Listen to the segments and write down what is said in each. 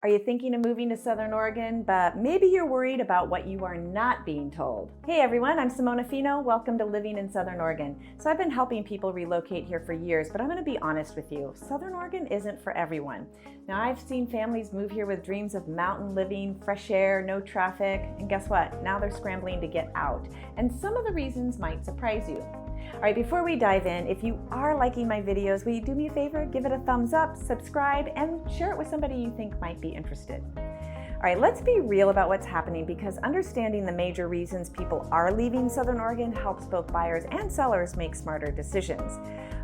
Are you thinking of moving to Southern Oregon, but maybe you're worried about what you are not being told? Hey everyone, I'm Simona Fino. Welcome to Living in Southern Oregon. So I've been helping people relocate here for years, but I'm going to be honest with you. Southern Oregon isn't for everyone. Now I've seen families move here with dreams of mountain living, fresh air, no traffic, and guess what? Now they're scrambling to get out. And some of the reasons might surprise you. All right, before we dive in, if you are liking my videos, will you do me a favor? Give it a thumbs up, subscribe, and share it with somebody you think might be interested. All right, let's be real about what's happening because understanding the major reasons people are leaving Southern Oregon helps both buyers and sellers make smarter decisions.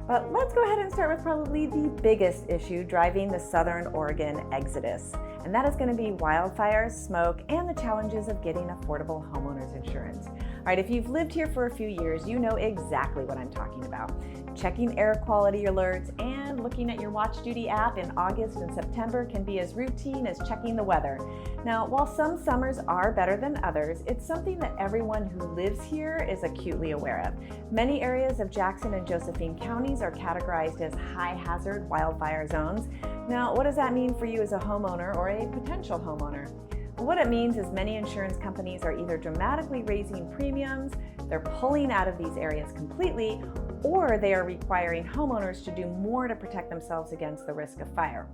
But let's go ahead and start with probably the biggest issue driving the Southern Oregon exodus. And that is going to be wildfires, smoke, and the challenges of getting affordable homeowners insurance. All right, if you've lived here for a few years, you know exactly what I'm talking about. Checking air quality alerts and looking at your Watch Duty app in August and September can be as routine as checking the weather. Now, while some summers are better than others, it's something that everyone who lives here is acutely aware of. Many areas of Jackson and Josephine counties are categorized as high hazard wildfire zones. Now, what does that mean for you as a homeowner or a potential homeowner? What it means is many insurance companies are either dramatically raising premiums, they're pulling out of these areas completely, or they are requiring homeowners to do more to protect themselves against the risk of fire.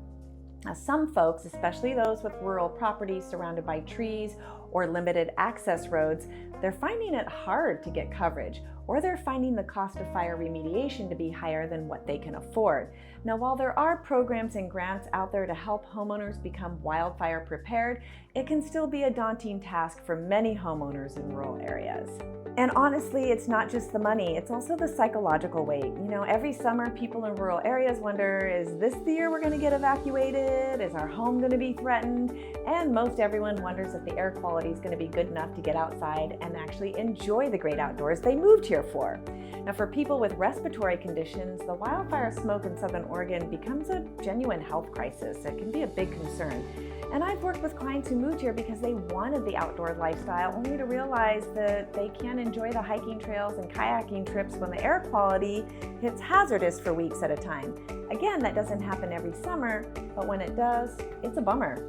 Now, some folks, especially those with rural properties surrounded by trees or limited access roads, they're finding it hard to get coverage, or they're finding the cost of fire remediation to be higher than what they can afford. Now, while there are programs and grants out there to help homeowners become wildfire prepared, it can still be a daunting task for many homeowners in rural areas. And honestly, it's not just the money, it's also the psychological weight. You know, every summer people in rural areas wonder, is this the year we're going to get evacuated? Is our home going to be threatened? And most everyone wonders if the air quality is going to be good enough to get outside and actually enjoy the great outdoors they moved here for. Now, for people with respiratory conditions, the wildfire smoke in Southern Oregon becomes a genuine health crisis. It can be a big concern. And I've worked with clients who moved here because they wanted the outdoor lifestyle, only to realize that they can't enjoy the hiking trails and kayaking trips when the air quality hits hazardous for weeks at a time. Again, that doesn't happen every summer, but when it does, it's a bummer.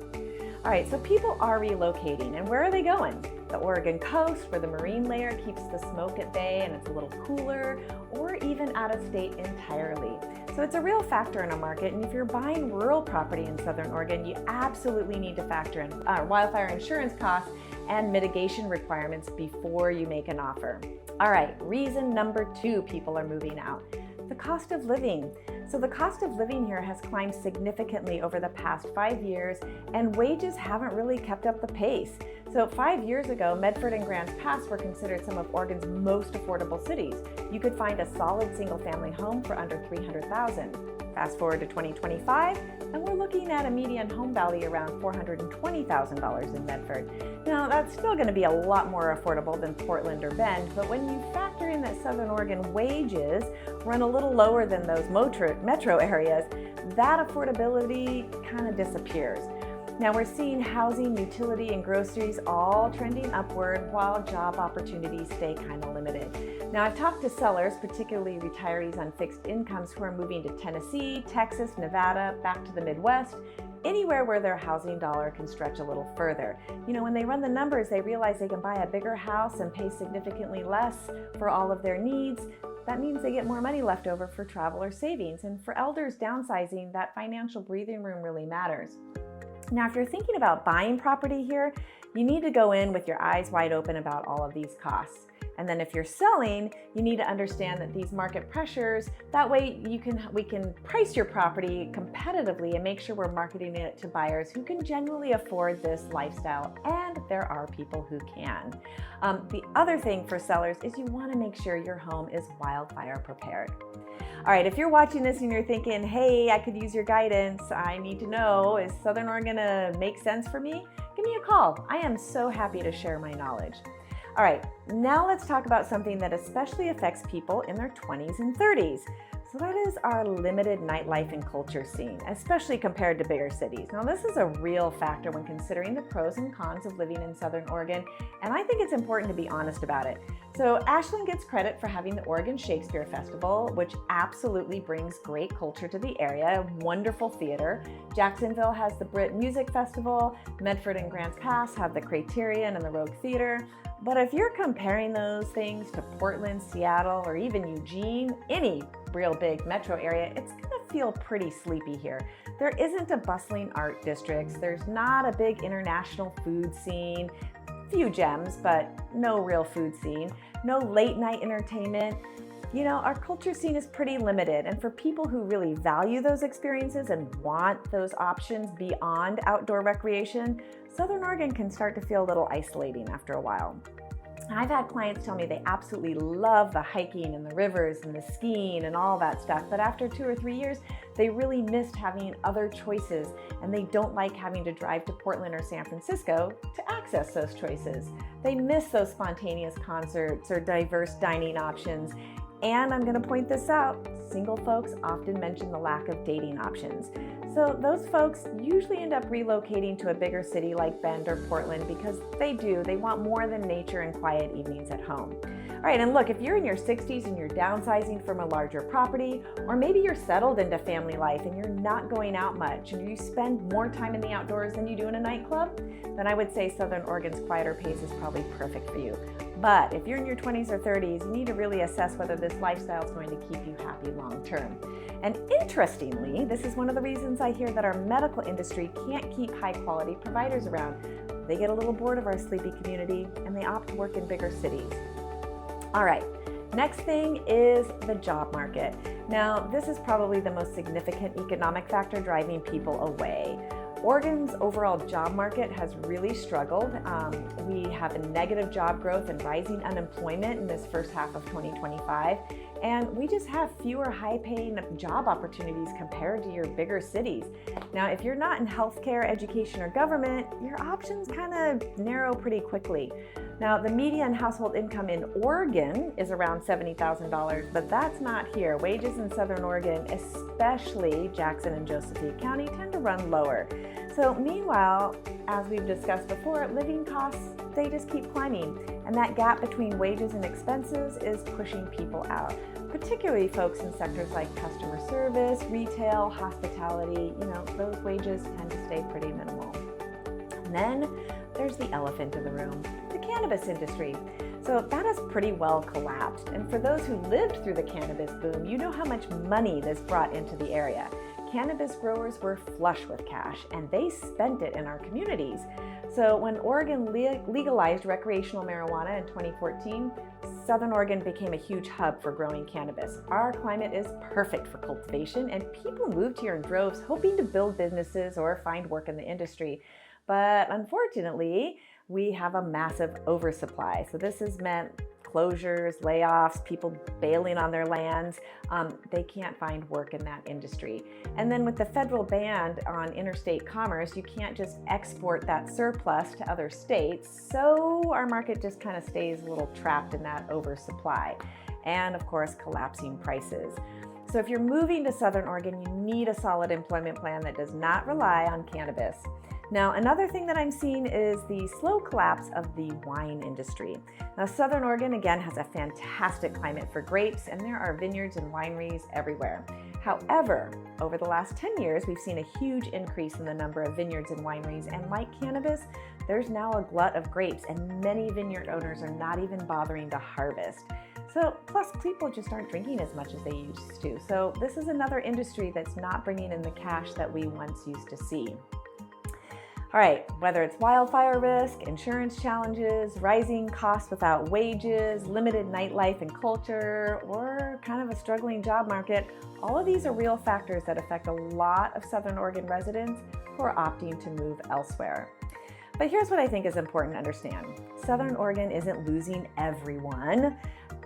All right, so people are relocating, and where are they going? The Oregon coast, where the marine layer keeps the smoke at bay and it's a little cooler, or even out of state entirely. So it's a real factor in a market, and if you're buying rural property in Southern Oregon, you absolutely need to factor in wildfire insurance costs and mitigation requirements before you make an offer. All right, reason number 2 people are moving out. The cost of living. So the cost of living here has climbed significantly over the past 5 years, and wages haven't really kept up the pace. So 5 years ago, Medford and Grants Pass were considered some of Oregon's most affordable cities. You could find a solid single-family home for under $300,000. Fast forward to 2025, and we're looking at a median home value around $420,000 in Medford. Now, that's still going to be a lot more affordable than Portland or Bend, but when you factor in that Southern Oregon wages run a little lower than those metro areas, that affordability kind of disappears. Now we're seeing housing, utility, and groceries all trending upward while job opportunities stay kind of limited. Now I've talked to sellers, particularly retirees on fixed incomes who are moving to Tennessee, Texas, Nevada, back to the Midwest, anywhere where their housing dollar can stretch a little further. You know, when they run the numbers, they realize they can buy a bigger house and pay significantly less for all of their needs. That means they get more money left over for travel or savings. And for elders downsizing, that financial breathing room really matters. Now, if you're thinking about buying property here, you need to go in with your eyes wide open about all of these costs. And then if you're selling, you need to understand that these market pressures, that way we can price your property competitively and make sure we're marketing it to buyers who can genuinely afford this lifestyle, and there are people who can. The other thing for sellers is you want to make sure your home is wildfire prepared. All right, if you're watching this and you're thinking, hey, I could use your guidance, I need to know, is Southern Oregon gonna make sense for me? Give me a call. I am so happy to share my knowledge. All right, now let's talk about something that especially affects people in their 20s and 30s. So that is our limited nightlife and culture scene, especially compared to bigger cities. Now, this is a real factor when considering the pros and cons of living in Southern Oregon, and I think it's important to be honest about it. So Ashland gets credit for having the Oregon Shakespeare Festival, which absolutely brings great culture to the area, wonderful theater. Jacksonville has the Brit Music Festival. Medford and Grants Pass have the Criterion and the Rogue Theater. But if you're comparing those things to Portland, Seattle, or even Eugene, any real big metro area, it's gonna feel pretty sleepy here. There isn't a bustling art districts. There's not a big international food scene. Few gems, but no real food scene. No late night entertainment. You know, our culture scene is pretty limited, and for people who really value those experiences and want those options beyond outdoor recreation, Southern Oregon can start to feel a little isolating after a while. I've had clients tell me they absolutely love the hiking and the rivers and the skiing and all that stuff, but after 2 or 3 years, they really missed having other choices, and they don't like having to drive to Portland or San Francisco to access those choices. They miss those spontaneous concerts or diverse dining options. And I'm going to point this out, single folks often mention the lack of dating options. So those folks usually end up relocating to a bigger city like Bend or Portland because they want more than nature and quiet evenings at home. All right, and look, if you're in your 60s and you're downsizing from a larger property, or maybe you're settled into family life and you're not going out much and you spend more time in the outdoors than you do in a nightclub, then I would say Southern Oregon's quieter pace is probably perfect for you. But if you're in your 20s or 30s, you need to really assess whether this lifestyle is going to keep you happy long term. And interestingly, this is one of the reasons I hear that our medical industry can't keep high quality providers around. They get a little bored of our sleepy community and they opt to work in bigger cities. All right, next thing is the job market. Now, this is probably the most significant economic factor driving people away. Oregon's overall job market has really struggled. We have a negative job growth and rising unemployment in this first half of 2025, and we just have fewer high-paying job opportunities compared to your bigger cities. Now, if you're not in healthcare, education, or government, your options kind of narrow pretty quickly. Now, the median household income in Oregon is around $70,000, but that's not here. Wages in Southern Oregon, especially Jackson and Josephine County, tend to run lower. So meanwhile, as we've discussed before, living costs, they just keep climbing. And that gap between wages and expenses is pushing people out, particularly folks in sectors like customer service, retail, hospitality. You know, those wages tend to stay pretty minimal. And then there's the elephant in the room, the cannabis industry. So that has pretty well collapsed. And for those who lived through the cannabis boom, you know how much money this brought into the area. Cannabis growers were flush with cash, and they spent it in our communities. So when Oregon legalized recreational marijuana in 2014, Southern Oregon became a huge hub for growing cannabis. Our climate is perfect for cultivation, and people moved here in droves hoping to build businesses or find work in the industry. But unfortunately, we have a massive oversupply. So this has meant closures, layoffs, people bailing on their lands. They can't find work in that industry. And then with the federal ban on interstate commerce, you can't just export that surplus to other states. So our market just kind of stays a little trapped in that oversupply. And of course, collapsing prices. So if you're moving to Southern Oregon, you need a solid employment plan that does not rely on cannabis. Now, another thing that I'm seeing is the slow collapse of the wine industry. Now, Southern Oregon, again, has a fantastic climate for grapes, and there are vineyards and wineries everywhere. However, over the last 10 years, we've seen a huge increase in the number of vineyards and wineries, and like cannabis, there's now a glut of grapes, and many vineyard owners are not even bothering to harvest. So, plus people just aren't drinking as much as they used to. So this is another industry that's not bringing in the cash that we once used to see. All right, whether it's wildfire risk, insurance challenges, rising costs without wages, limited nightlife and culture, or kind of a struggling job market, all of these are real factors that affect a lot of Southern Oregon residents who are opting to move elsewhere. But here's what I think is important to understand. Southern Oregon isn't losing everyone.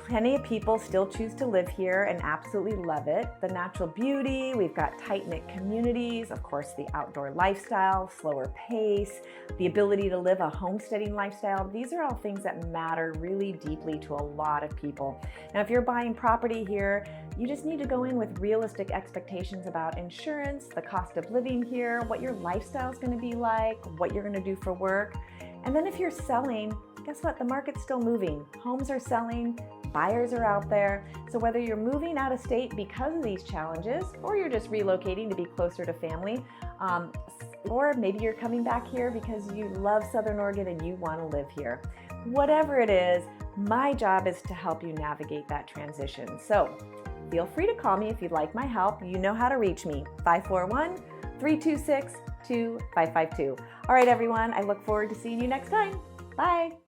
Plenty of people still choose to live here and absolutely love it. The natural beauty, we've got tight-knit communities, of course the outdoor lifestyle, slower pace, the ability to live a homesteading lifestyle. These are all things that matter really deeply to a lot of people. Now if you're buying property here, you just need to go in with realistic expectations about insurance, the cost of living here, what your lifestyle is going to be like, what you're going to do for work. And then if you're selling, guess what? The market's still moving. Homes are selling, buyers are out there. So whether you're moving out of state because of these challenges, or you're just relocating to be closer to family, or maybe you're coming back here because you love Southern Oregon and you want to live here. Whatever it is, my job is to help you navigate that transition. So feel free to call me if you'd like my help. You know how to reach me, 541-326-2552. All right, everyone, I look forward to seeing you next time. Bye.